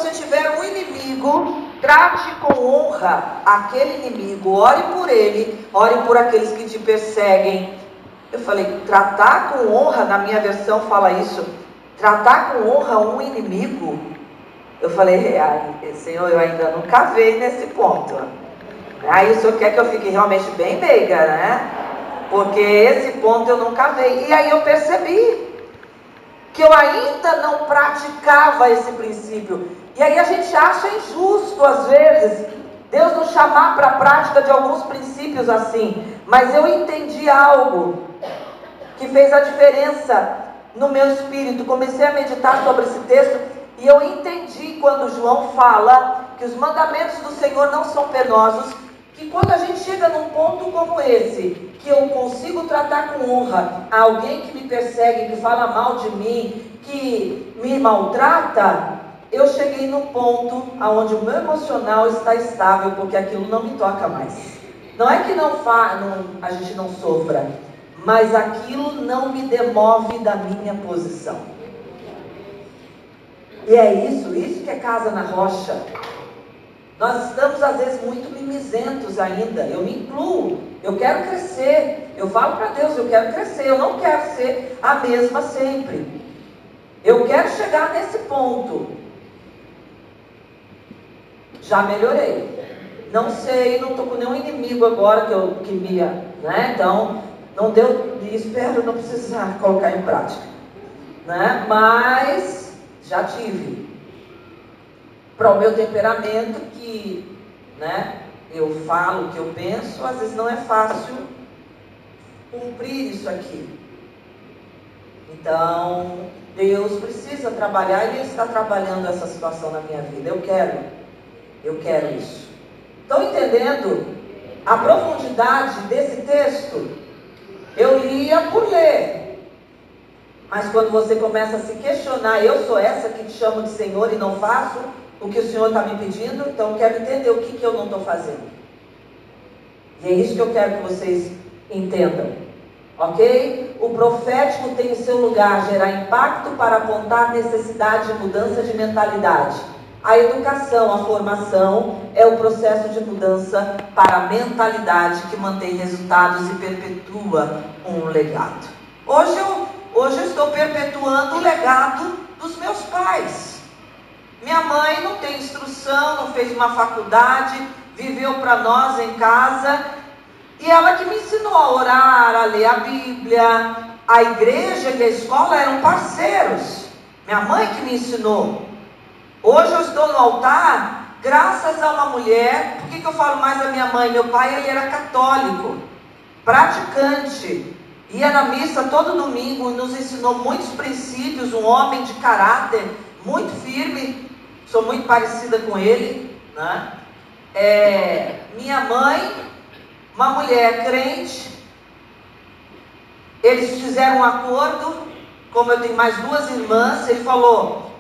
você tiver um inimigo, trate com honra aquele inimigo, ore por ele, ore por aqueles que te perseguem. Eu falei, tratar com honra, na minha versão fala isso, tratar com honra um inimigo. Eu falei, Senhor, eu ainda não cavei nesse ponto. Aí o Senhor quer que eu fique realmente bem meiga, né? Porque esse ponto eu não cavei. E aí eu percebi que eu ainda não praticava esse princípio. E aí a gente acha injusto, às vezes, Deus nos chamar para a prática de alguns princípios assim. Mas eu entendi algo que fez a diferença no meu espírito. Comecei a meditar sobre esse texto e eu entendi quando João fala que os mandamentos do Senhor não são penosos, que quando a gente chega num ponto como esse, que eu consigo tratar com honra alguém que me persegue, que fala mal de mim, que me maltrata, eu cheguei num ponto onde o meu emocional está estável, porque aquilo não me toca mais. Não é que a gente não sofra, mas aquilo não me demove da minha posição. E é isso que é casa na rocha. Nós estamos às vezes muito mimizentos ainda. Eu me incluo, eu quero crescer. Eu falo para Deus, eu quero crescer. Eu não quero ser a mesma sempre. Eu quero chegar nesse ponto. Já melhorei. Não sei, não estou com nenhum inimigo agora que me... né? Então, não deu, e espero não precisar colocar em prática. Né? Mas já tive. Para o meu temperamento, que, né, eu falo o que eu penso, às vezes não é fácil cumprir isso aqui. Então, Deus precisa trabalhar, e Ele está trabalhando essa situação na minha vida. Eu quero isso. Estão entendendo a profundidade desse texto? Eu lia por ler. Mas quando você começa a se questionar, eu sou essa que te chamo de Senhor e não faço o que o Senhor está me pedindo, então eu quero entender o que eu não estou fazendo. E é isso que eu quero que vocês entendam. Ok? O profético tem o seu lugar, gerar impacto para apontar necessidade de mudança de mentalidade. A educação, a formação, é o processo de mudança para a mentalidade que mantém resultados e perpetua um legado. Hoje eu estou perpetuando o legado dos meus pais. Minha mãe não tem instrução, não fez uma faculdade, viveu para nós em casa, e ela que me ensinou a orar, a ler a Bíblia. A igreja e a escola eram parceiros. Minha mãe que me ensinou. Hoje eu estou no altar graças a uma mulher. Por que eu falo mais da minha mãe? Meu pai, ele era católico, praticante, ia na missa todo domingo, nos ensinou muitos princípios, um homem de caráter muito firme. Sou muito parecida com ele, né? Minha mãe, uma mulher crente. Eles fizeram um acordo. Como eu tenho mais duas irmãs, ele falou: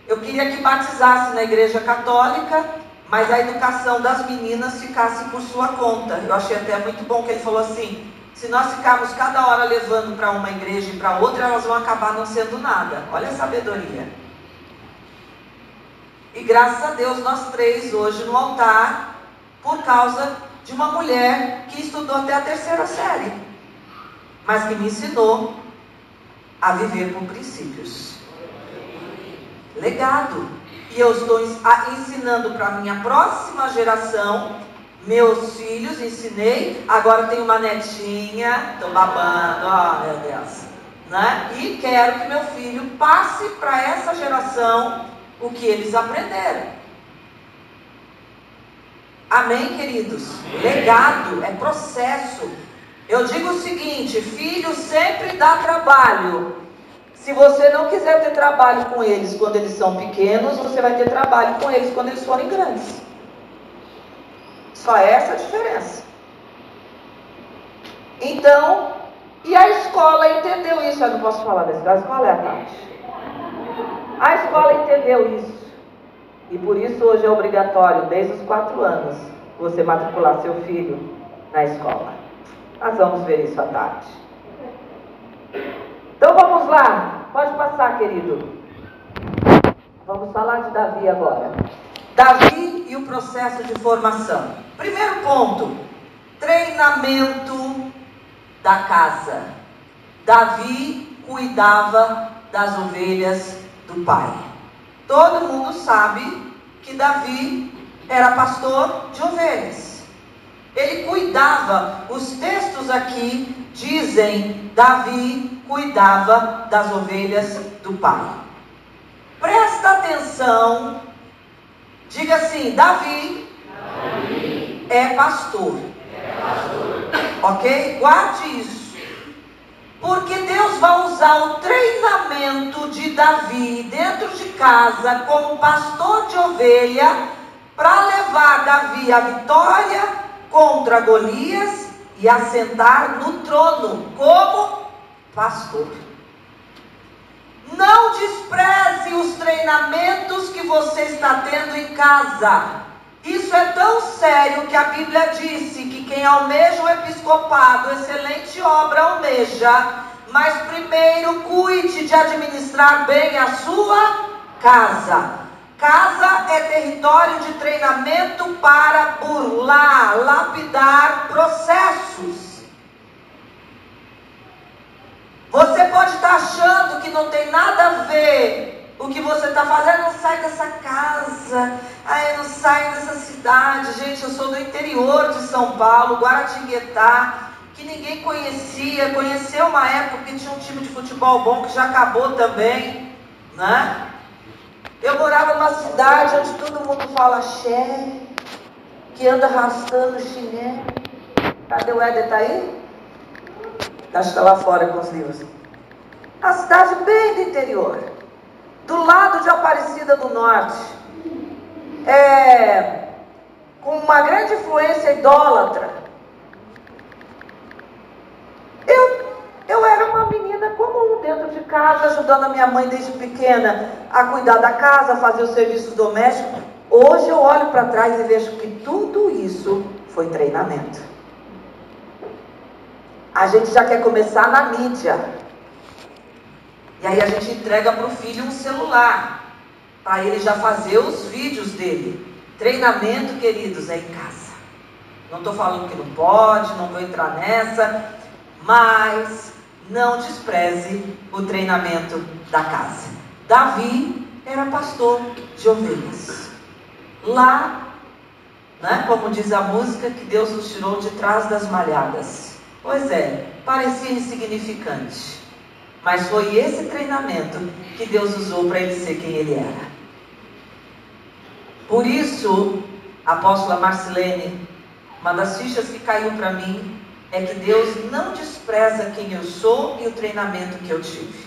eu queria que batizasse na igreja católica, mas a educação das meninas ficasse por sua conta. Eu achei até muito bom que ele falou assim: se nós ficarmos cada hora levando para uma igreja e para outra, elas vão acabar não sendo nada. Olha a sabedoria. E graças a Deus nós três hoje no altar, por causa de uma mulher que estudou até a 3ª série, mas que me ensinou a viver por princípios. Legado. E eu estou ensinando para a minha próxima geração. Meus filhos ensinei, agora tenho uma netinha, estou babando, meu Deus, né? E quero que meu filho passe para essa geração o que eles aprenderam. Amém, queridos? Legado é processo. Eu digo o seguinte: filho sempre dá trabalho. Se você não quiser ter trabalho com eles quando eles são pequenos, você vai ter trabalho com eles quando eles forem grandes. Só essa a diferença. Então, e a escola entendeu isso. Eu não posso falar da escola, a escola é à tarde. A escola entendeu isso. E por isso hoje é obrigatório, desde os 4 anos, você matricular seu filho na escola. Nós vamos ver isso à tarde. Então vamos lá. Pode passar, querido. Vamos falar de Davi agora. Davi e o processo de formação. Primeiro ponto, treinamento da casa. Davi cuidava das ovelhas do pai. Todo mundo sabe que Davi era pastor de ovelhas. Ele cuidava, os textos aqui dizem, Davi cuidava das ovelhas do pai. Presta atenção, diga assim, Davi é pastor. Ok? Guarde isso. Porque Deus vai usar o treinamento de Davi dentro de casa como pastor de ovelha para levar Davi à vitória contra Golias e assentar no trono como pastor. Não despreze os treinamentos que você está tendo em casa. Isso é tão sério que a Bíblia disse que quem almeja o episcopado, excelente obra almeja, mas primeiro cuide de administrar bem a sua casa. Casa é território de treinamento para burlar, lapidar processos. Você pode estar achando que não tem nada a ver o que você está fazendo. Não sai dessa casa, eu não saio dessa cidade. Gente, eu sou do interior de São Paulo, Guaratinguetá, que ninguém conhecia. Conheceu uma época que tinha um time de futebol bom que já acabou também, né? Eu morava numa cidade onde todo mundo fala axé, que anda arrastando chinelo. Cadê o Éder? Tá aí? Acho que está lá fora com os livros. A cidade bem do interior, do lado de Aparecida do Norte, com uma grande influência idólatra. Eu era uma menina comum dentro de casa, ajudando a minha mãe desde pequena a cuidar da casa, a fazer o serviço doméstico. Hoje eu olho para trás e vejo que tudo isso foi treinamento. A gente já quer começar na mídia. E aí a gente entrega para o filho um celular, para ele já fazer os vídeos dele. Treinamento, queridos, é em casa. Não estou falando que não pode, não vou entrar nessa, mas não despreze o treinamento da casa. Davi era pastor de ovelhas. Lá, né, como diz a música, que Deus nos tirou de trás das malhadas. Pois é, parecia insignificante, mas foi esse treinamento que Deus usou para ele ser quem ele era. Por isso, a apóstola Marcilene, uma das fichas que caiu para mim, é que Deus não despreza quem eu sou e o treinamento que eu tive.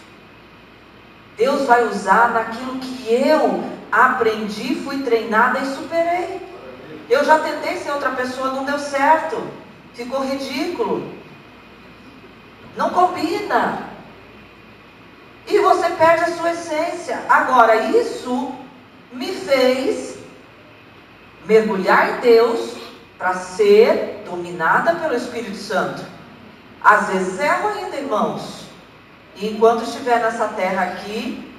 Deus vai usar naquilo que eu aprendi, fui treinada e superei. Eu já tentei ser outra pessoa, não deu certo, ficou ridículo. Não combina. E você perde a sua essência. Agora, isso me fez mergulhar em Deus para ser dominada pelo Espírito Santo. Às vezes erro ainda, irmãos. E enquanto estiver nessa terra aqui,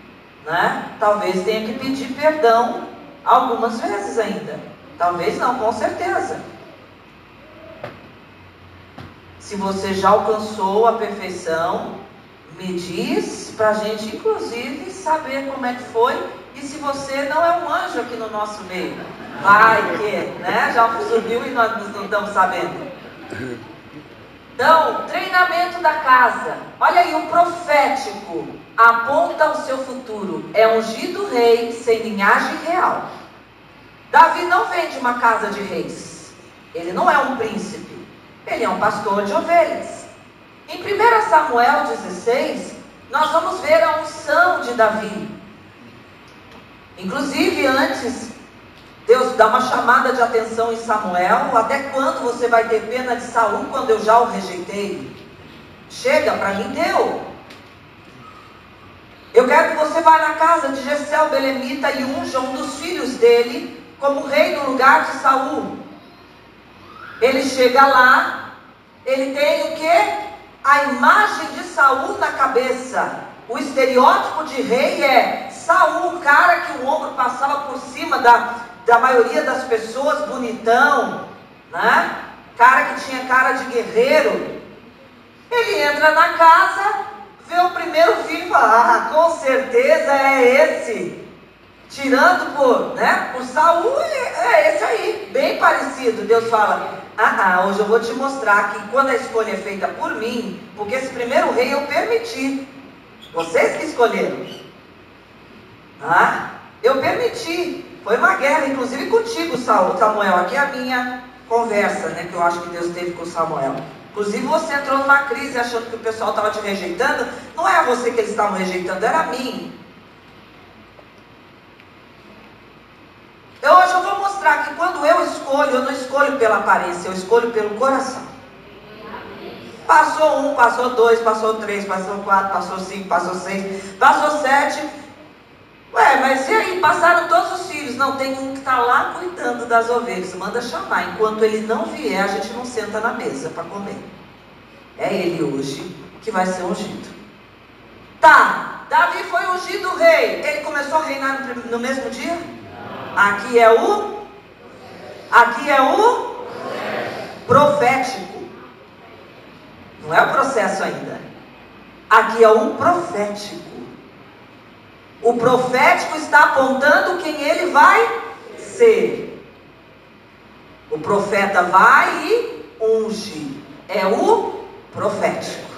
né, talvez tenha que pedir perdão algumas vezes ainda. Talvez não, com certeza. Se você já alcançou a perfeição, me diz para a gente, inclusive, saber como é que foi. E se você não é um anjo aqui no nosso meio, vai que, né? Já subiu e nós não estamos sabendo. Então, treinamento da casa. Olha aí, o profético aponta o seu futuro. É ungido rei sem linhagem real. Davi não vem de uma casa de reis. Ele não é um príncipe. Ele é um pastor de ovelhas. Em 1 Samuel 16, nós vamos ver a unção de Davi. Inclusive, antes, Deus dá uma chamada de atenção em Samuel. Até quando você vai ter pena de Saul quando eu já o rejeitei? Chega, para mim deu. Eu quero que você vá na casa de Jessé o belemita e unja um dos filhos dele como rei no lugar de Saul. Ele chega lá, ele tem o quê? A imagem de Saul na cabeça. O estereótipo de rei é Saul, o cara que o ombro passava por cima da maioria das pessoas, bonitão, né? Cara que tinha cara de guerreiro. Ele entra na casa, vê o primeiro filho e fala: com certeza é esse. Tirando por Saul, é esse aí, bem parecido. Deus fala: hoje eu vou te mostrar que quando a escolha é feita por mim, porque esse primeiro rei eu permiti, vocês que escolheram. Eu permiti. Foi uma guerra, inclusive contigo, Samuel. Aqui é a minha conversa, né, que eu acho que Deus teve com Samuel. Inclusive você entrou numa crise achando que o pessoal estava te rejeitando. Não é você que eles estavam rejeitando, era a mim. Hoje eu vou mostrar que quando eu escolho, eu não escolho pela aparência, eu escolho pelo coração. Passou 1, passou 2, passou 3, passou 4, passou 5, passou 6, passou 7. Mas e aí? Passaram todos os filhos? Não, tem um que está lá cuidando das ovelhas. Manda chamar. Enquanto ele não vier, a gente não senta na mesa para comer. É ele hoje que vai ser ungido. Tá, Davi foi ungido rei. Ele começou a reinar no mesmo dia? Aqui é o profético. Não é o processo ainda. Aqui é o profético. O profético está apontando quem ele vai ser. O profeta vai e unge. É o profético.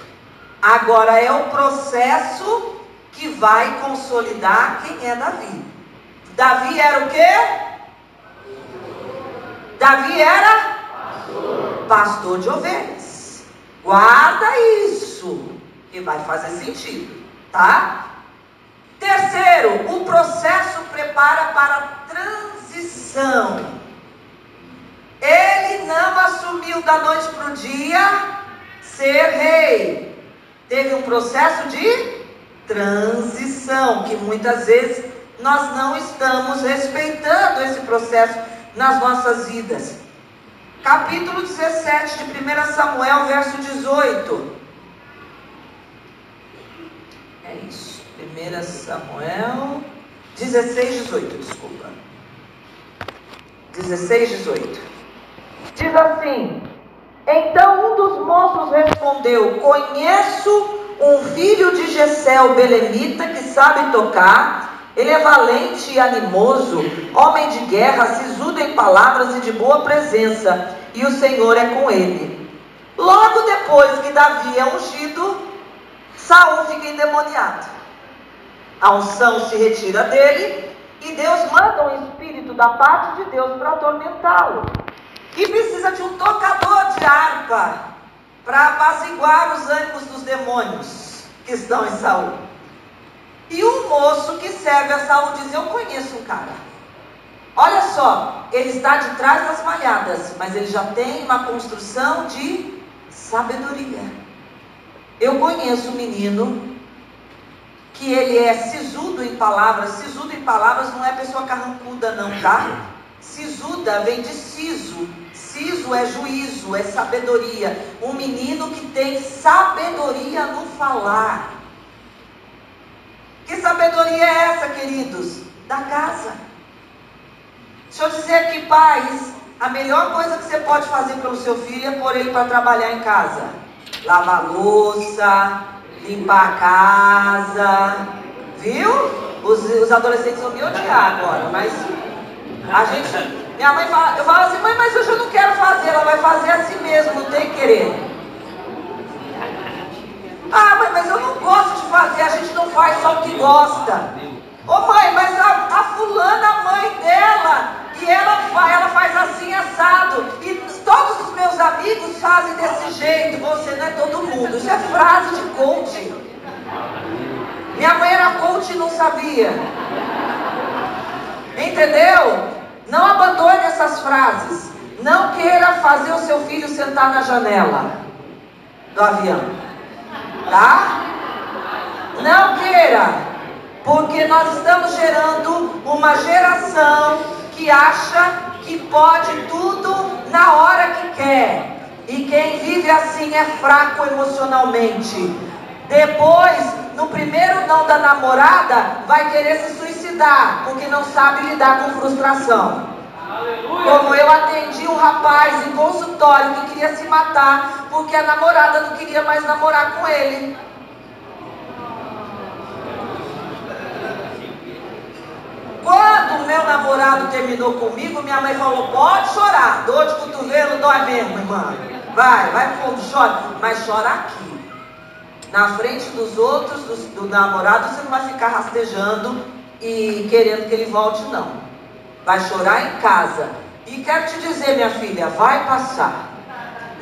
Agora é o processo que vai consolidar quem é Davi. Davi era o quê? Davi era pastor de ovelhas. Guarda isso, que vai fazer sentido, tá? Terceiro, o processo prepara para a transição. Ele não assumiu da noite para o dia ser rei. Teve um processo de transição, que muitas vezes nós não estamos respeitando esse processo nas nossas vidas. Capítulo 17 de 1 Samuel, verso 18. É isso. 1 Samuel 16, 18, desculpa. 16, 18. Diz assim: então um dos moços respondeu: conheço um filho de Jessé, o belemita, que sabe tocar. Ele é valente e animoso, homem de guerra, sisudo em palavras e de boa presença, e o Senhor é com ele. Logo depois que Davi é ungido, Saul fica endemoniado. A unção se retira dele e Deus manda um espírito da parte de Deus para atormentá-lo. E precisa de um tocador de harpa para apaziguar os ânimos dos demônios que estão em Saul. E um moço que serve a Saul diz: eu conheço um cara. Olha só, ele está de trás das malhadas, mas ele já tem uma construção de sabedoria. Eu conheço um menino que ele é sisudo em palavras. Sisudo em palavras não é pessoa carrancuda não, tá? Sisuda vem de siso. Siso é juízo, é sabedoria. Um menino que tem sabedoria no falar. Que sabedoria é essa, queridos? Da casa. Deixa eu dizer aqui, pais, a melhor coisa que você pode fazer pelo seu filho é pôr ele para trabalhar em casa. Lavar louça, limpar a casa, viu? Os adolescentes vão me odiar agora, mas minha mãe fala, eu falo assim: mãe, mas hoje eu não quero fazer. Ela vai fazer assim mesmo, não tem que querer. Mãe, mas eu não gosto de fazer, a gente não faz só o que gosta. Mãe, mas a fulana, a mãe dela, e ela faz assim, assado, e todos os meus amigos fazem desse jeito. Você não é todo mundo. Isso é frase de coach. Minha mãe era coach e não sabia. Entendeu? Não abandone essas frases. Não queira fazer o seu filho sentar na janela do avião, tá? Não queira. Porque nós estamos gerando uma geração que acha que pode tudo na hora que quer. E quem vive assim é fraco emocionalmente. Depois no primeiro não da namorada, vai querer se suicidar, porque não sabe lidar com frustração. Como eu atendi um rapaz em consultório que queria se matar, porque a namorada não queria mais namorar com ele. Quando o meu namorado terminou comigo, minha mãe falou, pode chorar, dor de cotovelo dói mesmo, irmã. Vai fundo, chora, mas chora aqui. Na frente dos outros, do namorado, você não vai ficar rastejando e querendo que ele volte, não. Vai chorar em casa. E quero te dizer, minha filha, vai passar.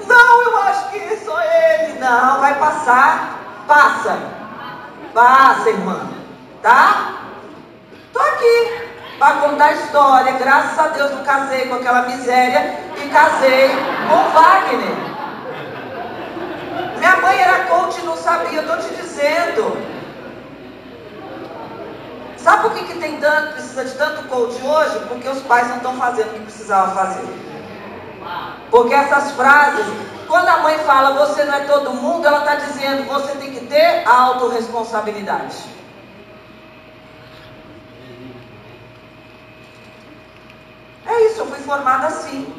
Não, eu acho que sou ele. Não, vai passar. Passa, irmã. Tá? Tô aqui para contar a história. Graças a Deus não casei com aquela miséria e casei com Wagner. Minha mãe era coach e não sabia, eu tô te dizendo. Sabe por que precisa de tanto coach hoje? Porque os pais não estão fazendo o que precisavam fazer. Porque essas frases, quando a mãe fala você não é todo mundo, ela está dizendo você tem que ter autorresponsabilidade. É isso, eu fui formada assim.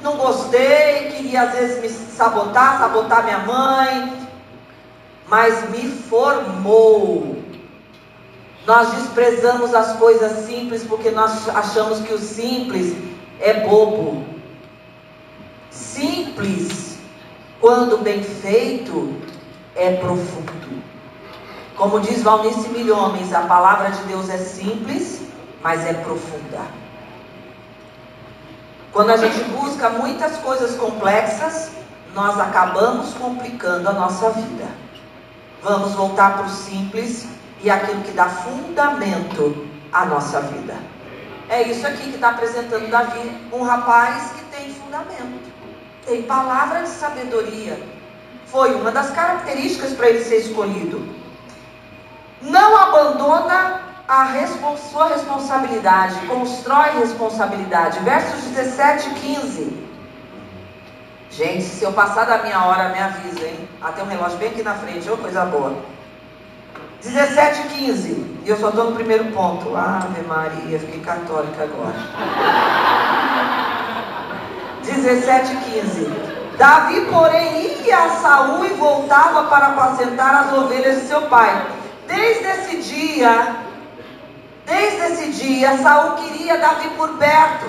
Não gostei, queria às vezes me sabotar minha mãe, mas me formou. Nós desprezamos as coisas simples porque nós achamos que o simples é bobo. Simples, quando bem feito, é profundo. Como diz Valnice Milhomens, a palavra de Deus é simples, mas é profunda. Quando a gente busca muitas coisas complexas, nós acabamos complicando a nossa vida. Vamos voltar para o simples e aquilo que dá fundamento à nossa vida. É isso aqui que está apresentando Davi, um rapaz que tem fundamento, tem palavra de sabedoria. Foi uma das características para ele ser escolhido. Não abandona sua responsabilidade, constrói responsabilidade. Versos 17 e 15. Gente, se eu passar da minha hora, me avisa, hein? Tem um relógio bem aqui na frente, ô coisa boa. 17 e 15. E eu só estou no primeiro ponto. Ave Maria, fiquei católica agora. 17 e 15. Davi, porém, ia a Saul e voltava para apacentar as ovelhas de seu pai. Desde esse dia, Saul queria Davi por perto.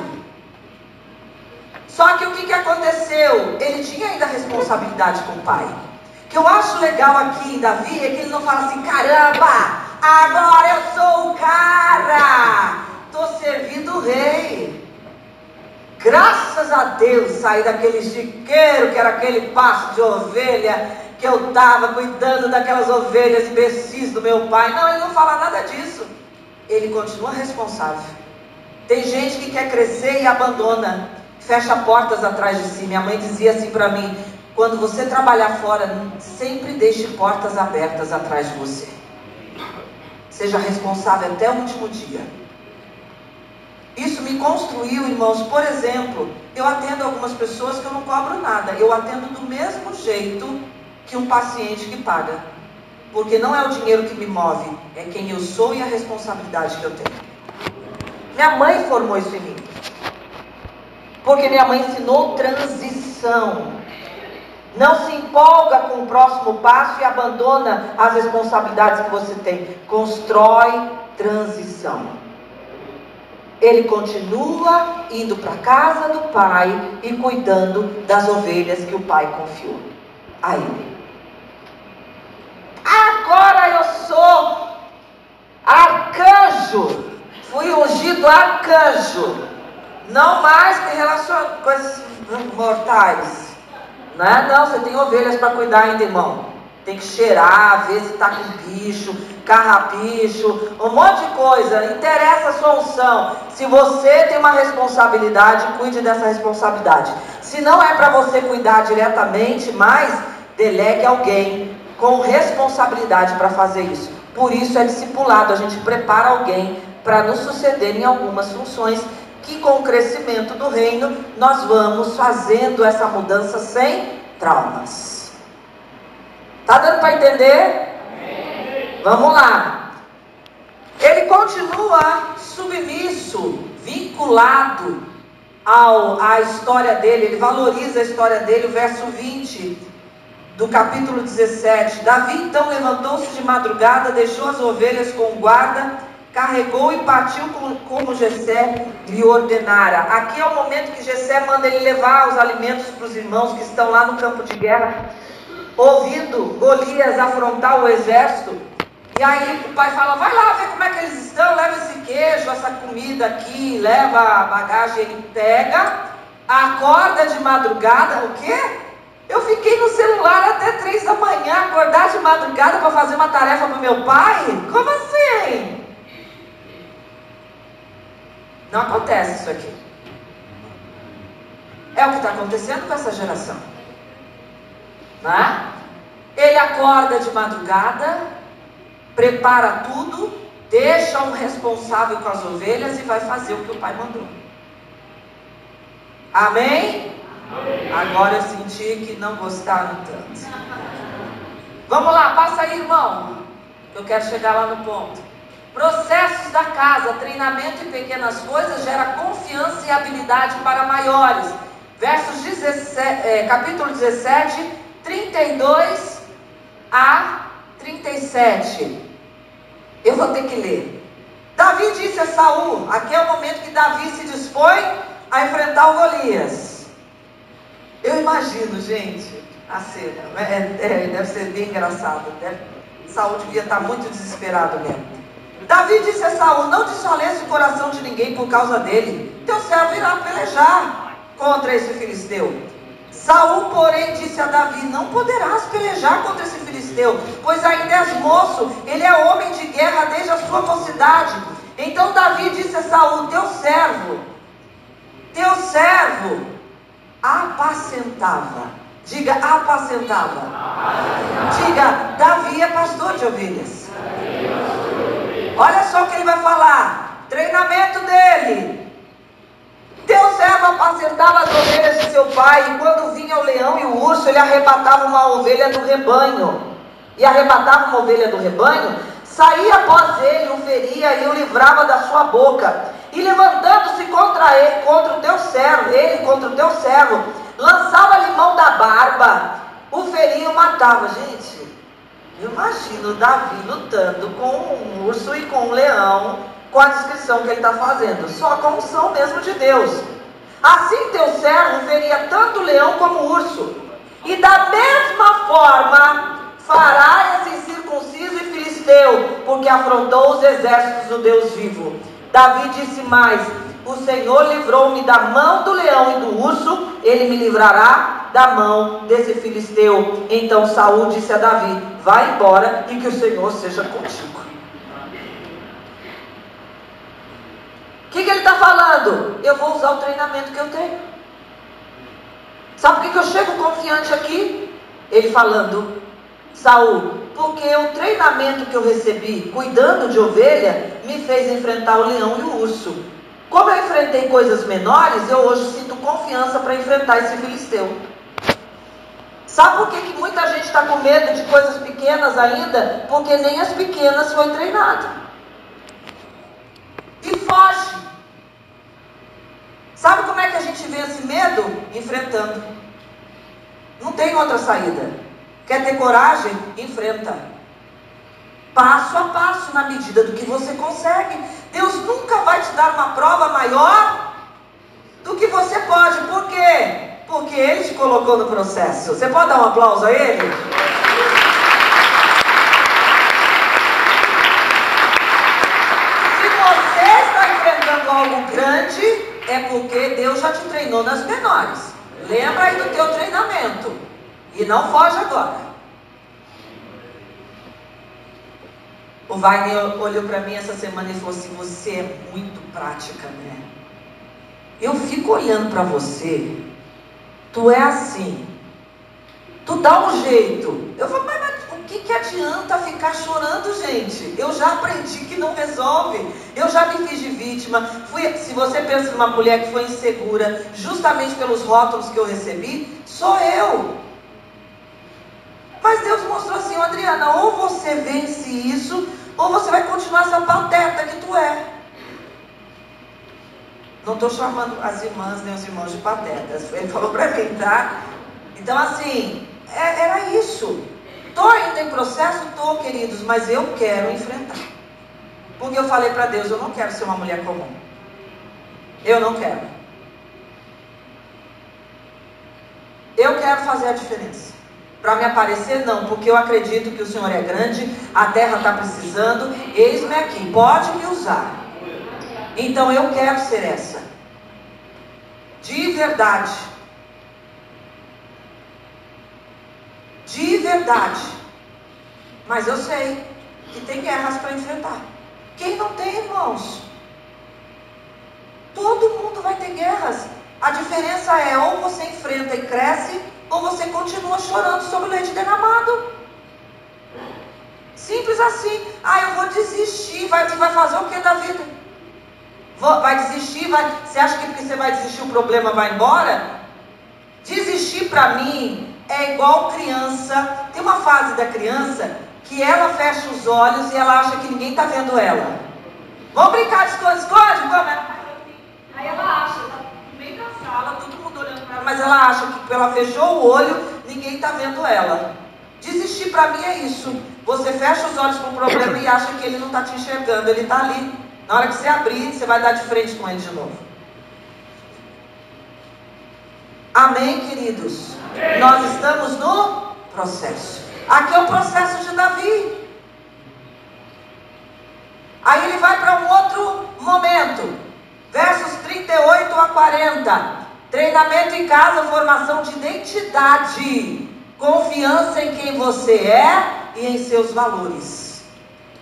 Só que o que aconteceu? Ele tinha ainda responsabilidade com o pai. O que eu acho legal aqui em Davi é que ele não fala assim, caramba, agora eu sou o cara, estou servindo o rei. Graças a Deus saí daquele chiqueiro que era aquele pasto de ovelha, que eu estava cuidando daquelas ovelhas imbecis do meu pai. Não, ele não fala nada disso. Ele continua responsável. Tem gente que quer crescer e abandona, fecha portas atrás de si. Minha mãe dizia assim para mim, quando você trabalhar fora, sempre deixe portas abertas atrás de você. Seja responsável até o último dia. Isso me construiu, irmãos. Por exemplo, eu atendo algumas pessoas que eu não cobro nada. Eu atendo do mesmo jeito que um paciente que paga. Porque não é o dinheiro que me move, é quem eu sou e a responsabilidade que eu tenho. Minha mãe formou isso em mim. Porque minha mãe ensinou transição. Não se empolga com o próximo passo e abandona as responsabilidades que você tem. Constrói transição. Ele continua indo para a casa do pai e cuidando das ovelhas que o pai confiou a ele. Agora eu sou arcanjo. Fui ungido arcanjo. Não mais me relaciono com coisas mortais. Não, você tem ovelhas para cuidar ainda, irmão. Tem que cheirar, ver se está com bicho, carrapicho, um monte de coisa. Interessa a sua unção. Se você tem uma responsabilidade, cuide dessa responsabilidade. Se não é para você cuidar diretamente, mas delegue alguém com responsabilidade para fazer isso. Por isso é discipulado. A gente prepara alguém para nos suceder em algumas funções que com o crescimento do reino nós vamos fazendo essa mudança sem traumas. Tá dando para entender? Vamos lá. Ele continua submisso, vinculado à história dele. Ele valoriza a história dele. O verso 20 do capítulo 17. Davi então levantou-se de madrugada, deixou as ovelhas com o guarda, carregou e partiu como Jessé lhe ordenara. Aqui é o momento que Jessé manda ele levar os alimentos para os irmãos que estão lá no campo de guerra, ouvindo Golias afrontar o exército. E aí o pai fala, vai lá ver como é que eles estão, leva esse queijo, essa comida aqui, leva a bagagem. Ele pega, acorda de madrugada. O quê? Eu fiquei no celular até 3 da manhã, acordar de madrugada para fazer uma tarefa para o meu pai? Como assim? Não acontece isso aqui. É o que está acontecendo com essa geração, né? Ele acorda de madrugada, prepara tudo, deixa um responsável com as ovelhas e vai fazer o que o pai mandou. Amém? Amém. Agora eu senti que não gostaram tanto. Vamos lá, passa aí, irmão. Eu quero chegar lá no ponto. Processos da casa, treinamento em pequenas coisas gera confiança e habilidade para maiores. Versos 17, capítulo 17, 32 a 37. Eu vou ter que ler. Davi disse a Saul, aqui é o momento que Davi se dispõe a enfrentar o Golias. Eu imagino, gente, a cena, deve ser bem engraçado, Saul devia estar muito desesperado mesmo. Davi disse a Saul, não desfaleça o coração de ninguém por causa dele, teu servo irá pelejar contra esse filisteu. Saul, porém, disse a Davi, não poderás pelejar contra esse filisteu, pois ainda és moço, ele é homem de guerra desde a sua mocidade. Então Davi disse a Saul, teu servo apacentava. Diga, apacentava. Diga, Davi é pastor de ovelhas. Olha só o que ele vai falar. Treinamento dele. Teu servo apacentava as ovelhas de seu pai, e quando vinha o leão e o urso, ele arrebatava uma ovelha do rebanho. E arrebatava uma ovelha do rebanho, saía após ele, o feria e o livrava da sua boca. E levantando-se contra ele, contra o teu servo, lançava-lhe mão da barba, o feria e o matava. Gente, eu imagino Davi lutando com um urso e com um leão, com a descrição que ele está fazendo, só com a unção mesmo de Deus. Assim teu servo feria tanto o leão como o urso, e da mesma forma fará esse incircunciso e filisteu, porque afrontou os exércitos do Deus vivo. Davi disse mais, o Senhor livrou-me da mão do leão e do urso, ele me livrará da mão desse filisteu. Então Saul disse a Davi, vai embora e que o Senhor seja contigo. O que ele está falando? Eu vou usar o treinamento que eu tenho. Sabe por que eu chego confiante aqui? Ele falando, Saul, porque o treinamento que eu recebi cuidando de ovelha me fez enfrentar o leão e o urso. Como eu enfrentei coisas menores, eu hoje sinto confiança para enfrentar esse filisteu. Sabe por que muita gente está com medo de coisas pequenas ainda? Porque nem as pequenas foi treinado. E foge. Sabe como é que a gente vê esse medo? Enfrentando. Não tem outra saída. Quer ter coragem? Enfrenta. Passo a passo, na medida do que você consegue. Deus nunca vai te dar uma prova maior do que você pode. Por quê? Porque Ele te colocou no processo. Você pode dar um aplauso a Ele? Se você está enfrentando algo grande, é porque Deus já te treinou nas menores. Lembra aí do teu treinamento. E não foge agora. O Wagner olhou para mim essa semana e falou assim, você é muito prática, né? Eu fico olhando para você, tu é assim, tu dá um jeito. Eu falei, mas o que adianta ficar chorando, gente? Eu já aprendi que não resolve. Eu já me fiz de vítima. Se você pensa numa mulher que foi insegura, justamente pelos rótulos que eu recebi, sou eu. Mas Deus mostrou assim: Adriana, ou você vence isso, ou você vai continuar essa pateta que tu é. Não estou chamando as irmãs nem os irmãos de patetas. Ele falou para mim, tá? Então assim, era isso. Estou ainda em processo? Estou, queridos, mas eu quero enfrentar. Porque eu falei para Deus: eu não quero ser uma mulher comum. Eu não quero. Eu quero fazer a diferença. Para me aparecer, não, porque eu acredito que o Senhor é grande, a terra está precisando, eis-me aqui, pode me usar. Então eu quero ser essa. De verdade. De verdade. Mas eu sei que tem guerras para enfrentar. Quem não tem, irmãos? Todo mundo vai ter guerras. A diferença é, ou você enfrenta e cresce, ou você continua chorando sobre o leite derramado. Simples assim. Ah, eu vou desistir. Vai fazer o que da vida? Vai desistir? Você acha que porque você vai desistir o problema vai embora? Desistir para mim é igual criança. Tem uma fase da criança que ela fecha os olhos e ela acha que ninguém está vendo ela. Vamos brincar de esconde-esconde? Vamos. Aí ela acha, tá no meio da sala, todo mundo olhando para ela, mas ela acha que ela fechou o olho, ninguém está vendo ela. Desistir para mim é isso. Você fecha os olhos para o problema e acha que ele não está te enxergando, ele está ali. Na hora que você abrir, você vai dar de frente com ele de novo. Amém, queridos? Amém. Nós estamos no processo. Aqui é o processo de Davi. Aí ele vai para um outro momento. Versos 38 a 40. Treinamento em casa, formação de identidade. Confiança em quem você é e em seus valores.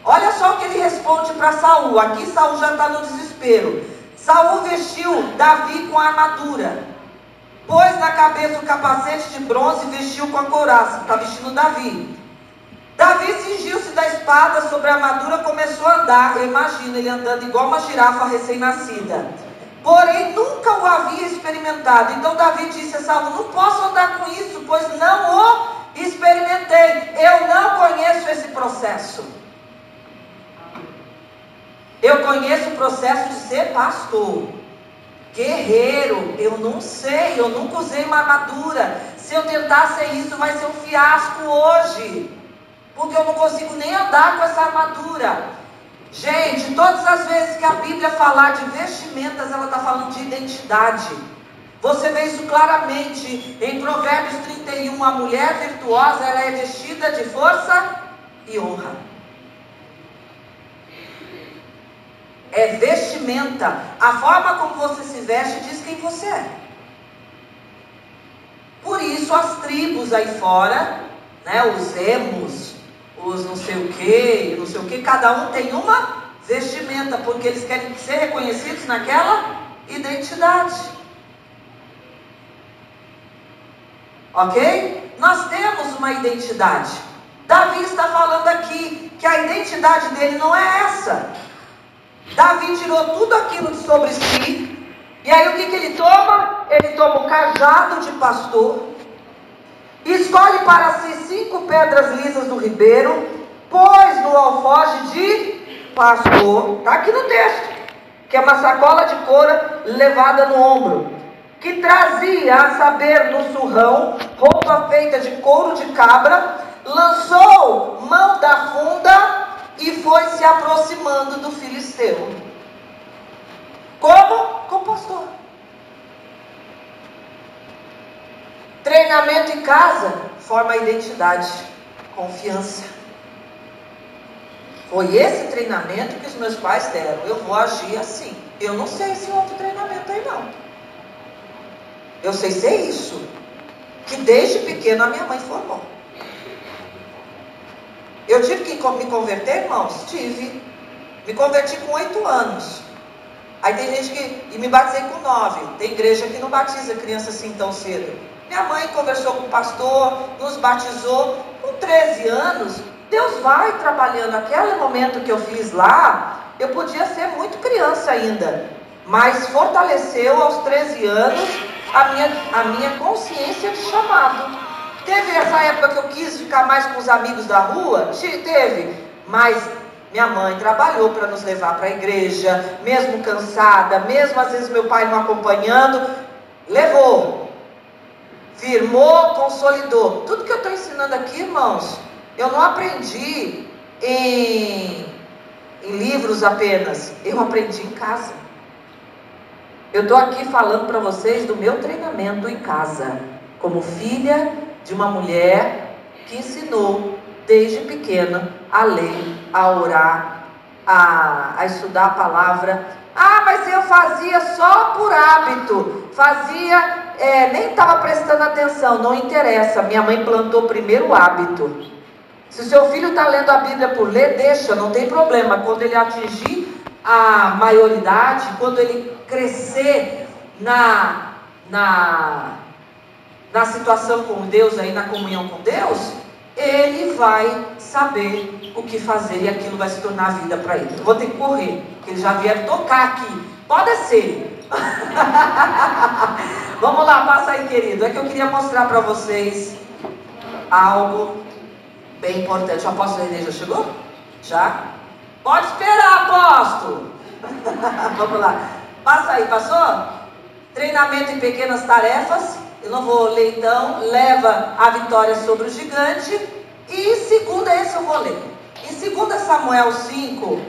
Olha só o que ele responde para Saul. Aqui Saul já está no desespero. Saul vestiu Davi com a armadura. Pôs na cabeça o capacete de bronze e vestiu com a couraça. Está vestindo Davi. Davi cingiu-se da espada sobre a armadura, começou a andar. Eu imagino ele andando igual uma girafa recém-nascida. Porém, nunca o havia experimentado. Então Davi disse a Saul: não posso andar com isso, pois não o experimentei. Eu não conheço esse processo. Eu conheço o processo de ser pastor. Guerreiro, eu não sei, eu nunca usei uma armadura. Se eu tentar ser isso, vai ser um fiasco hoje. Porque eu não consigo nem andar com essa armadura. Gente, todas as vezes que a Bíblia falar de vestimentas, ela está falando de identidade. Você vê isso claramente em Provérbios 31. A mulher virtuosa, ela é vestida de força e honra. É vestimenta. A forma como você se veste diz quem você é. Por isso as tribos aí fora, né, os emos, os não sei o que, cada um tem uma vestimenta, porque eles querem ser reconhecidos naquela identidade. Ok? Nós temos uma identidade. Davi está falando aqui que a identidade dele não é essa. Davi tirou tudo aquilo de sobre si. E aí o que ele toma? Ele toma o cajado de pastor. Escolhe para si 5 pedras lisas do ribeiro. Pôs no alforje de pastor. Está aqui no texto. Que é uma sacola de couro levada no ombro. Que trazia, a saber, no surrão, roupa feita de couro de cabra. Lançou mão da funda e foi se aproximando do filisteu. Como? Como pastor. Treinamento em casa forma identidade, confiança. Foi esse treinamento que os meus pais deram. Eu vou agir assim. Eu não sei esse outro treinamento aí não. Eu sei ser isso, que desde pequeno a minha mãe formou. Eu tive que me converter, irmãos? Tive. Me converti com 8 anos. Aí tem gente que... E me batizei com 9. Tem igreja que não batiza criança assim tão cedo. Minha mãe conversou com o pastor, nos batizou. Com 13 anos, Deus vai trabalhando. Aquele momento que eu fiz lá, eu podia ser muito criança ainda. Mas fortaleceu aos 13 anos a minha consciência de chamado. Teve essa época que eu quis ficar mais com os amigos da rua? Teve, mas minha mãe trabalhou para nos levar para a igreja, mesmo cansada, mesmo às vezes meu pai não acompanhando, levou, firmou, consolidou. Tudo que eu estou ensinando aqui, irmãos, eu não aprendi em livros apenas, eu aprendi em casa. Eu estou aqui falando para vocês do meu treinamento em casa, como filha de uma mulher que ensinou desde pequena a ler, a orar, a estudar a palavra. Ah, mas eu fazia só por hábito, nem estava prestando atenção. Não interessa, minha mãe plantou primeiro o hábito. Se o seu filho está lendo a Bíblia por ler, deixa, não tem problema. Quando ele atingir a maioridade, quando ele crescer na situação com Deus, aí na comunhão com Deus, ele vai saber o que fazer e aquilo vai se tornar vida para ele. Eu vou ter que correr, porque eles já vieram tocar aqui. Pode ser. Vamos lá, passa aí, querido. É que eu queria mostrar para vocês algo bem importante. O apóstolo Renê já chegou? Já? Pode esperar, apóstolo. Vamos lá. Passa aí, passou? Treinamento em pequenas tarefas. Eu não vou ler então. Leva a vitória sobre o gigante. E segundo esse eu vou ler. Em 2 Samuel 5.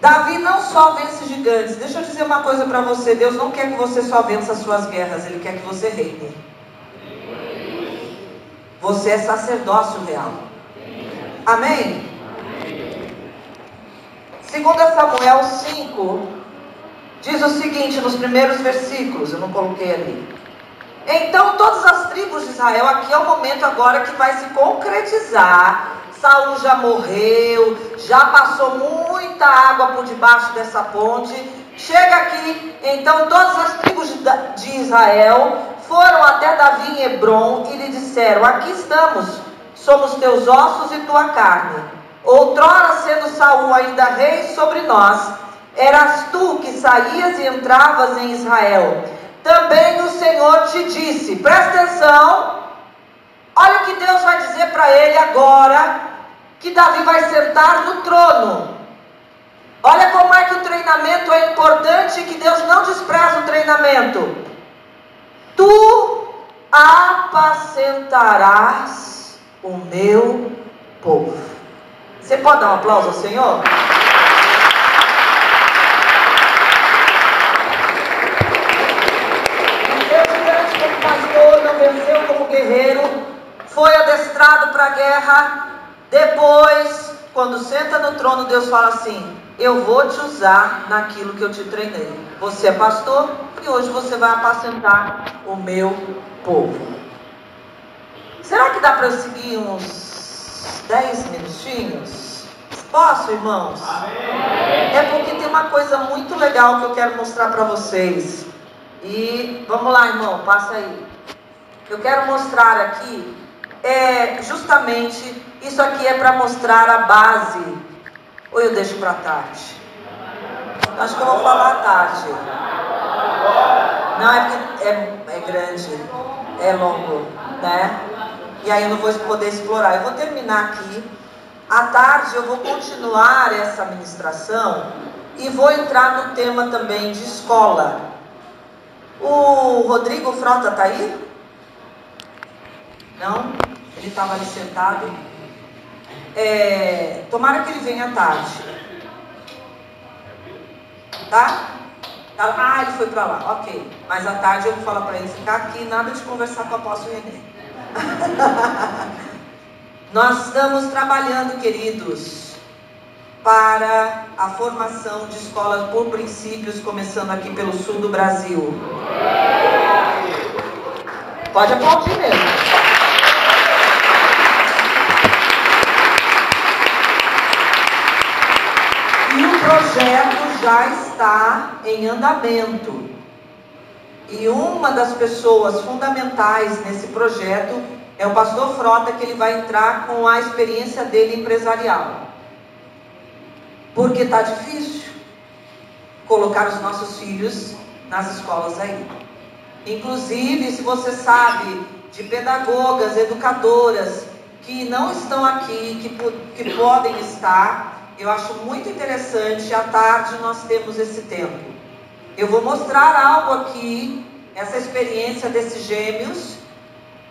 Davi não só vence gigantes. Deixa eu dizer uma coisa para você. Deus não quer que você só vença as suas guerras. Ele quer que você reine. Você é sacerdócio real. Amém? 2 Samuel 5 diz o seguinte nos primeiros versículos. Eu não coloquei ali. Então todas as tribos de Israel, aqui é o momento agora que vai se concretizar. Saul já morreu, já passou muita água por debaixo dessa ponte. Chega aqui, então todas as tribos de Israel foram até Davi em Hebrom e lhe disseram: aqui estamos, somos teus ossos e tua carne. Outrora, sendo Saul ainda rei sobre nós, eras tu que saías e entravas em Israel. Também o Senhor te disse, presta atenção, olha o que Deus vai dizer para ele agora, que Davi vai sentar no trono. Olha como é que o treinamento é importante e que Deus não despreza o treinamento. Tu apacentarás o meu povo. Você pode dar um aplauso ao Senhor? Como pastor, não venceu como guerreiro, foi adestrado para a guerra. Depois, quando senta no trono, Deus fala assim: eu vou te usar naquilo que eu te treinei. Você é pastor e hoje você vai apacentar o meu povo. Será que dá para eu seguir uns 10 minutinhos? Posso, irmãos? Amém. É porque tem uma coisa muito legal que eu quero mostrar para vocês. E vamos lá, irmão, passa aí. Eu quero mostrar aqui, justamente, isso aqui é para mostrar a base. Ou eu deixo para tarde? Acho que eu vou falar à tarde. Não, é porque é grande, é longo, né? E aí eu não vou poder explorar. Eu vou terminar aqui. À tarde eu vou continuar essa ministração e vou entrar no tema também de escola. O Rodrigo Frota está aí? Não? Ele estava ali sentado. Tomara que ele venha à tarde. Tá? Ah, ele foi para lá. Ok. Mas à tarde eu vou falar para ele ficar aqui. Nada de conversar com o apóstolo Renê. Nós estamos trabalhando, queridos, para a formação de escolas por princípios, começando aqui pelo sul do Brasil. Pode aplaudir mesmo. E o projeto já está em andamento. E uma das pessoas fundamentais nesse projeto é o pastor Frota, que ele vai entrar com a experiência dele empresarial. Porque está difícil. colocar os nossos filhos nas escolas aí. Inclusive, se você sabe de pedagogas, educadoras que não estão aqui, que podem estar, eu acho muito interessante. À tarde nós temos esse tempo. Eu vou mostrar algo aqui, essa experiência desses gêmeos,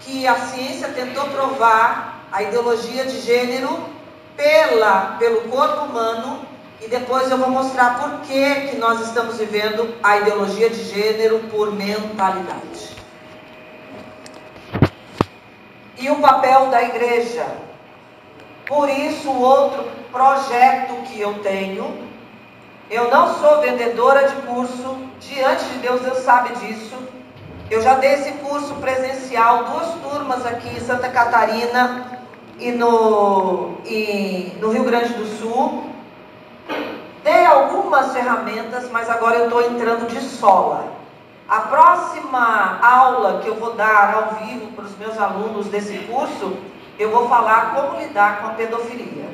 que a ciência tentou provar a ideologia de gênero pelo corpo humano, e depois eu vou mostrar por que nós estamos vivendo a ideologia de gênero por mentalidade. E o papel da igreja. Por isso, o outro projeto que eu tenho, eu não sou vendedora de curso, diante de Deus Deus sabe disso. Eu já dei esse curso presencial, 2 turmas aqui em Santa Catarina e no Rio Grande do Sul. Dei algumas ferramentas, mas agora eu estou entrando de sola. A próxima aula que eu vou dar ao vivo para os meus alunos desse curso, eu vou falar como lidar com a pedofilia.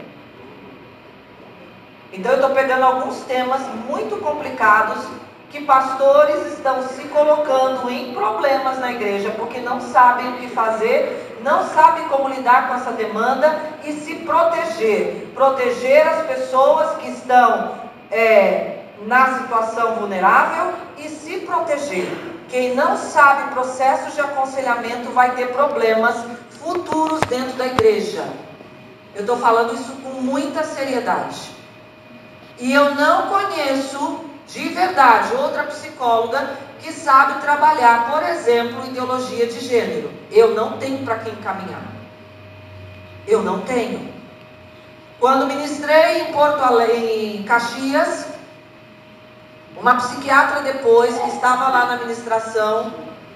Então eu estou pegando alguns temas muito complicados que pastores estão se colocando em problemas na igreja porque não sabem o que fazer, não sabem como lidar com essa demanda e se proteger. Proteger as pessoas que estão na situação vulnerável e se proteger. Quem não sabe processos de aconselhamento vai ter problemas futuros dentro da igreja. Eu estou falando isso com muita seriedade. E eu não conheço de verdade outra psicóloga que sabe trabalhar, por exemplo, ideologia de gênero. Eu não tenho para quem caminhar. Eu não tenho. Quando ministrei em Porto Alegre, em Caxias, uma psiquiatra depois, que estava lá na ministração,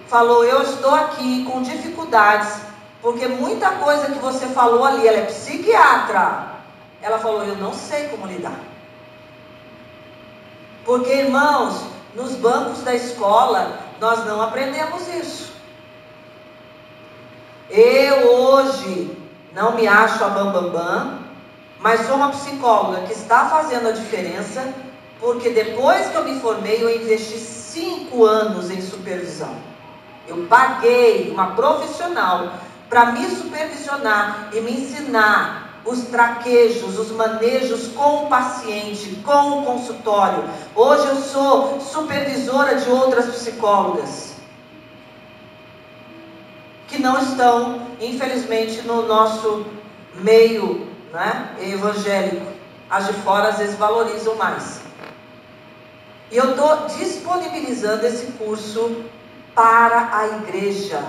falou: eu estou aqui com dificuldades, porque muita coisa que você falou ali, ela é psiquiatra. Ela falou: eu não sei como lidar. Porque, irmãos, nos bancos da escola, nós não aprendemos isso. Eu hoje não me acho a bambambam, mas sou uma psicóloga que está fazendo a diferença, porque depois que eu me formei, eu investi 5 anos em supervisão. Eu paguei uma profissional para me supervisionar e me ensinar os traquejos, os manejos com o paciente, com o consultório. Hoje eu sou supervisora de outras psicólogas que não estão, infelizmente, no nosso meio, né, evangélico. As de fora às vezes valorizam mais. E eu estou disponibilizando esse curso para a igreja.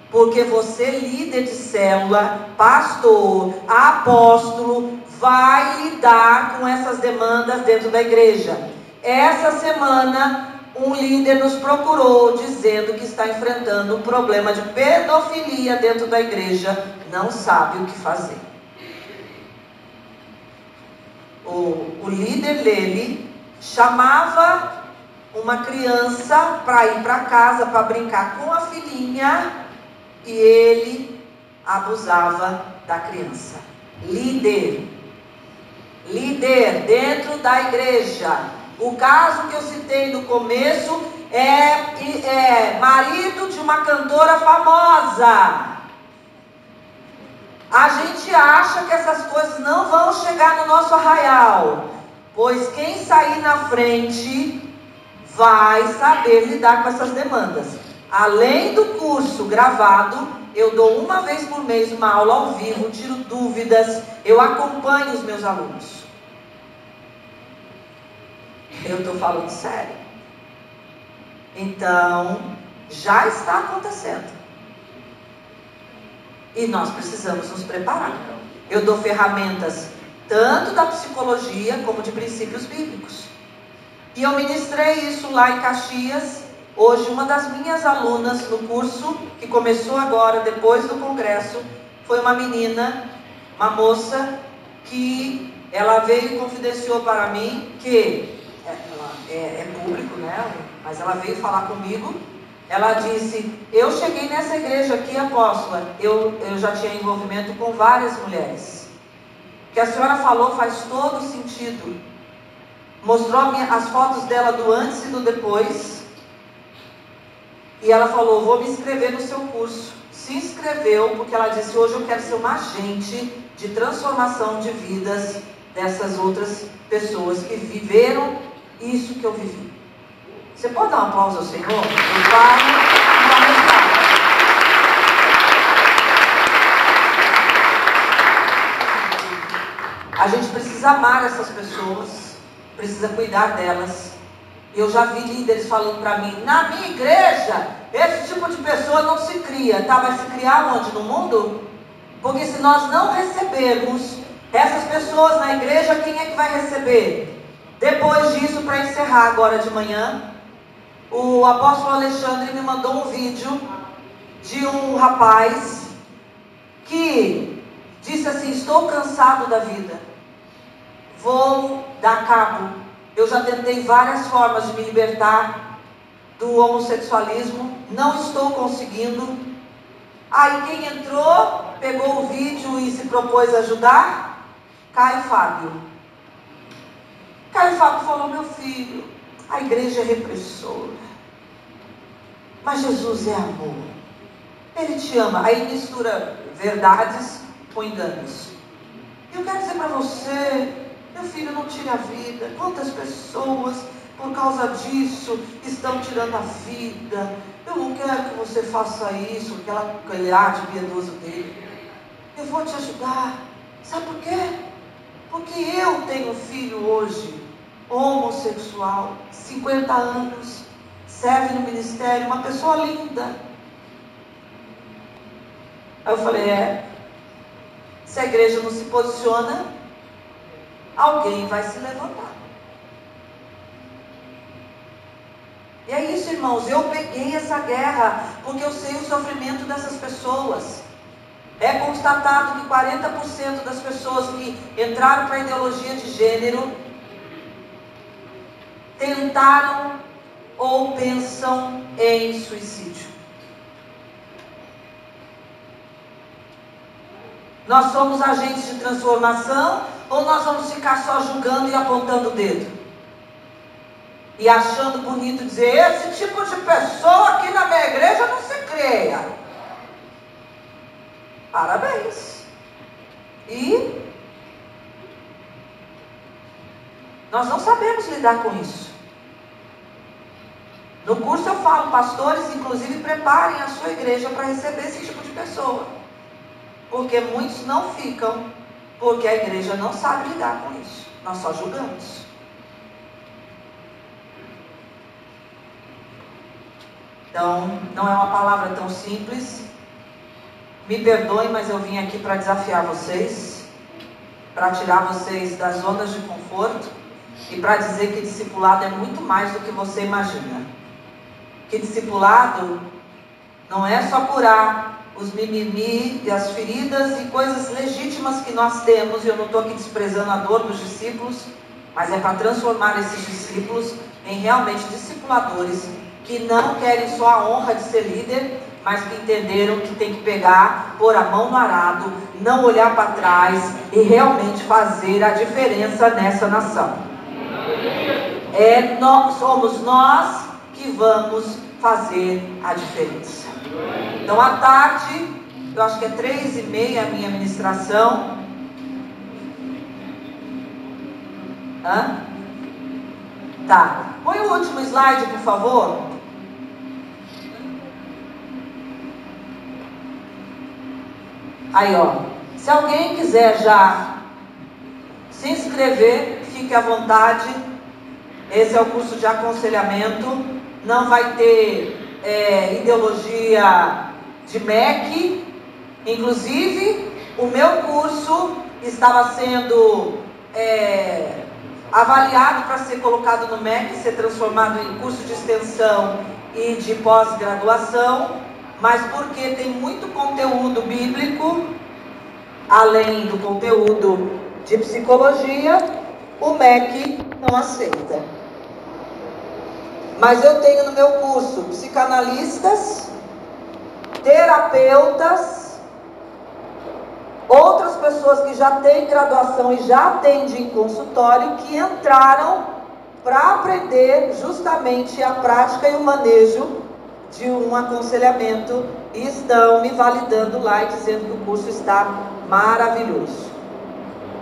Porque você, líder de célula, pastor, apóstolo, vai lidar com essas demandas dentro da igreja. Essa semana, um líder nos procurou dizendo que está enfrentando um problema de pedofilia dentro da igreja, não sabe o que fazer. O líder dele chamava uma criança para ir para casa, para brincar com a filhinha, e ele abusava da criança. Líder dentro da igreja. O caso que eu citei no começo é marido de uma cantora famosa. A gente acha que essas coisas não vão chegar no nosso arraial, pois quem sair na frente vai saber lidar com essas demandas. Além do curso gravado, eu dou uma vez por mês uma aula ao vivo, tiro dúvidas, eu acompanho os meus alunos. Eu estou falando sério. Então, já está acontecendo. E nós precisamos nos preparar. Eu dou ferramentas tanto da psicologia como de princípios bíblicos. E eu ministrei isso lá em Caxias. Hoje, uma das minhas alunas no curso, que começou agora, depois do congresso, foi uma menina, uma moça, que ela veio e confidenciou para mim que, é público, né? Mas ela veio falar comigo. Ela disse: eu cheguei nessa igreja aqui, apóstola, eu já tinha envolvimento com várias mulheres. O que a senhora falou faz todo sentido. mostrou as fotos dela do antes e do depois. E ela falou: vou me inscrever no seu curso. Se inscreveu porque ela disse: hoje eu quero ser uma agente de transformação de vidas dessas outras pessoas que viveram isso que eu vivi. Você pode dar um aplauso ao Senhor? Eu falo e dá resultado. A gente precisa amar essas pessoas, precisa cuidar delas. Eu já vi líderes falando para mim: na minha igreja, esse tipo de pessoa não se cria. Tá, vai se criar onde? No mundo? Porque se nós não recebermos essas pessoas na igreja, quem é que vai receber? Depois disso, para encerrar agora de manhã, o apóstolo Alexandre me mandou um vídeo de um rapaz que disse assim: estou cansado da vida, vou dar cabo. Eu já tentei várias formas de me libertar do homossexualismo, não estou conseguindo. Aí quem entrou, pegou o vídeo e se propôs a ajudar? Caio Fábio. Caio Fábio falou: meu filho, a igreja é repressora, mas Jesus é amor, Ele te ama. Aí mistura verdades com enganos. Eu quero dizer para você: meu filho, não tire a vida. Quantas pessoas, por causa disso, estão tirando a vida. Eu não quero que você faça isso, aquele ar de piedoso dele. Eu vou te ajudar. Sabe por quê? Porque eu tenho um filho hoje, homossexual, 50 anos, serve no ministério, uma pessoa linda. Aí eu falei: se a igreja não se posiciona, alguém vai se levantar. E é isso, irmãos, eu peguei essa guerra, porque eu sei o sofrimento dessas pessoas. É constatado que 40% das pessoas que entraram para a ideologia de gênero tentaram ou pensam em suicídio. Nós somos agentes de transformação, ou nós vamos ficar só julgando e apontando o dedo? E achando bonito dizer: esse tipo de pessoa aqui na minha igreja não se creia. Parabéns. E nós não sabemos lidar com isso. No curso eu falo: pastores, inclusive, preparem a sua igreja para receber esse tipo de pessoa. Porque muitos não ficam, porque a igreja não sabe lidar com isso. Nós só julgamos. Então, não é uma palavra tão simples. Me perdoem, mas eu vim aqui para desafiar vocês, para tirar vocês das zonas de conforto e para dizer que discipulado é muito mais do que você imagina. Que discipulado não é só curar os mimimi e as feridas e coisas legítimas que nós temos, e eu não estou aqui desprezando a dor dos discípulos, mas é para transformar esses discípulos em realmente discipuladores que não querem só a honra de ser líder, mas que entenderam que tem que pegar, pôr a mão no arado, não olhar para trás e realmente fazer a diferença nessa nação. Somos nós que vamos fazer a diferença. Então, à tarde, eu acho que é 3h30 a minha ministração. Tá. Põe o último slide, por favor. Aí, ó. Se alguém quiser já se inscrever, fique à vontade. Esse é o curso de aconselhamento. Não vai ter ideologia de MEC. Inclusive, o meu curso estava sendo avaliado para ser colocado no MEC, ser transformado em curso de extensão e de pós-graduação, mas porque tem muito conteúdo bíblico, além do conteúdo de psicologia, o MEC não aceita. Mas eu tenho no meu curso psicanalistas, terapeutas, outras pessoas que já têm graduação e já atendem em consultório, que entraram para aprender justamente a prática e o manejo de um aconselhamento, e estão me validando lá e dizendo que o curso está maravilhoso.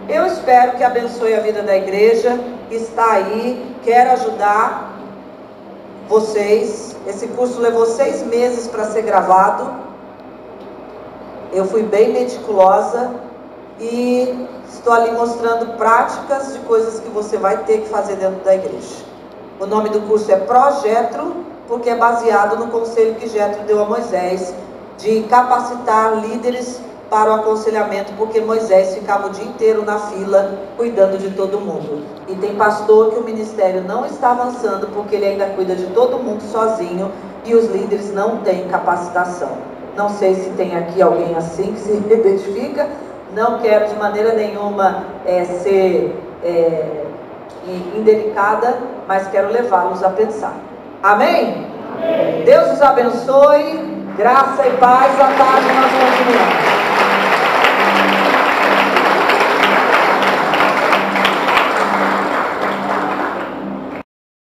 Eu espero que abençoe a vida da igreja, está aí, quero ajudar vocês. Esse curso levou 6 meses para ser gravado. Eu fui bem meticulosa e estou ali mostrando práticas de coisas que você vai ter que fazer dentro da igreja. O nome do curso é Projetro, porque é baseado no conselho que Jetro deu a Moisés de capacitar líderes para o aconselhamento, porque Moisés ficava o dia inteiro na fila cuidando de todo mundo. E tem pastor que o ministério não está avançando porque ele ainda cuida de todo mundo sozinho e os líderes não têm capacitação. Não sei se tem aqui alguém assim que se identifica. Não quero de maneira nenhuma ser indelicada, mas quero levá-los a pensar. Amém? Amém? Deus os abençoe. Graça e paz. À tarde nós continuamos.